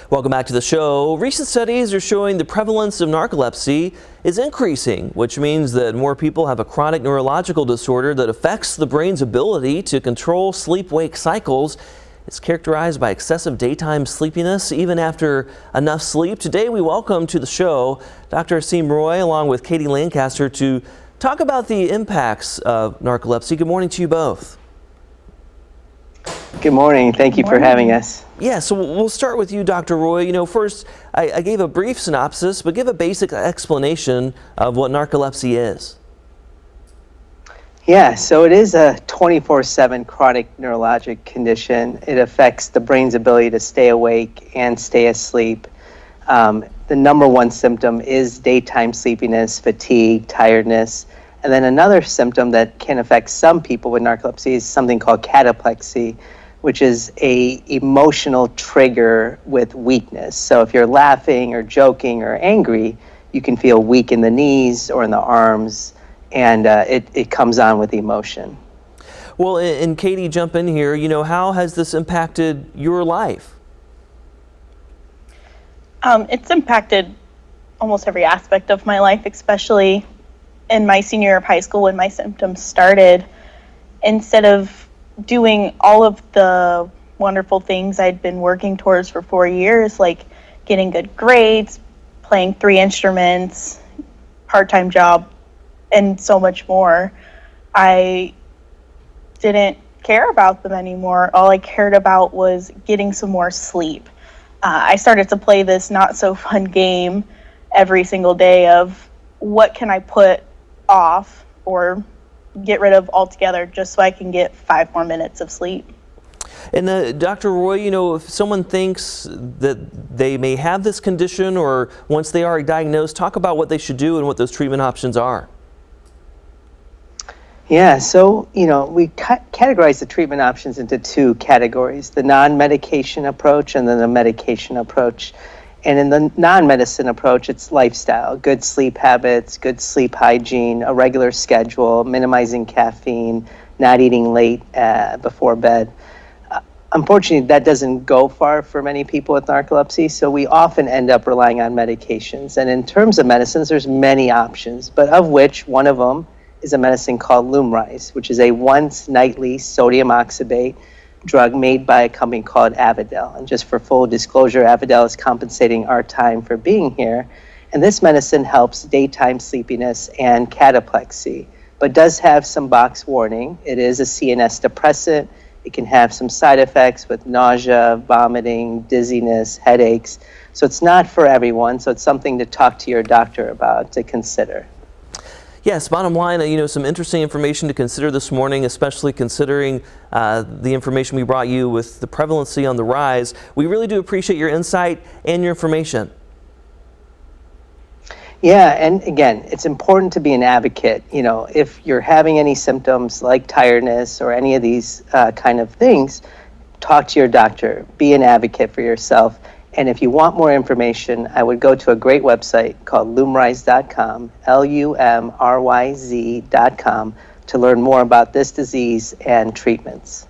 Welcome back to the show. Recent studies are showing the prevalence of narcolepsy is increasing, which means that more people have a chronic neurological disorder that affects the brain's ability to control sleep-wake cycles. It's characterized by excessive daytime sleepiness even after enough sleep. Today we welcome to the show Dr. Asim Roy along with Katie Lancaster to talk about the impacts of narcolepsy. Good morning to you both. Good morning. Thank you for having us. Yeah, so we'll start with you, Dr. Roy. First, I gave a brief synopsis, but give a basic explanation of what narcolepsy is. Yeah, so it is a 24/7 chronic neurologic condition. It affects the brain's ability to stay awake and stay asleep. The number one symptom is daytime sleepiness, fatigue, tiredness. And then another symptom that can affect some people with narcolepsy is something called cataplexy, which is a emotional trigger with weakness. So if you're laughing or joking or angry, you can feel weak in the knees or in the arms, and it comes on with emotion. Well, and Katie, jump in here. How has this impacted your life? It's impacted almost every aspect of my life, especially in my senior year of high school when my symptoms started. Instead of doing all of the wonderful things I'd been working towards for 4 years, like getting good grades, playing 3 instruments, part-time job, and so much more, I didn't care about them anymore. All I cared about was getting some more sleep. I started to play this not so fun game every single day of what can I put off or get rid of altogether just so I can get 5 more minutes of sleep. And Dr. Roy, if someone thinks that they may have this condition or once they are diagnosed, talk about what they should do and what those treatment options are. Yeah, so, we categorize the treatment options into 2 categories, the non-medication approach and then the medication approach. And in the non-medicine approach, it's lifestyle, good sleep habits, good sleep hygiene, a regular schedule, minimizing caffeine, not eating late before bed. Unfortunately, that doesn't go far for many people with narcolepsy, so we often end up relying on medications. And in terms of medicines, there's many options, but of which one of them is a medicine called Lumryz, which is a once nightly sodium oxybate drug made by a company called Avadel. And just for full disclosure, Avadel is compensating our time for being here. And this medicine helps daytime sleepiness and cataplexy, but does have some box warning. It is a CNS depressant. It can have some side effects with nausea, vomiting, dizziness, headaches. So it's not for everyone. So it's something to talk to your doctor about, to consider. Yes, bottom line, some interesting information to consider this morning, especially considering the information we brought you with the prevalency on the rise. We really do appreciate your insight and your information. Yeah, and again, it's important to be an advocate. If you're having any symptoms like tiredness or any of these kind of things, talk to your doctor, be an advocate for yourself. And if you want more information, I would go to a great website called lumryz.com, LUMRYZ.com, to learn more about this disease and treatments.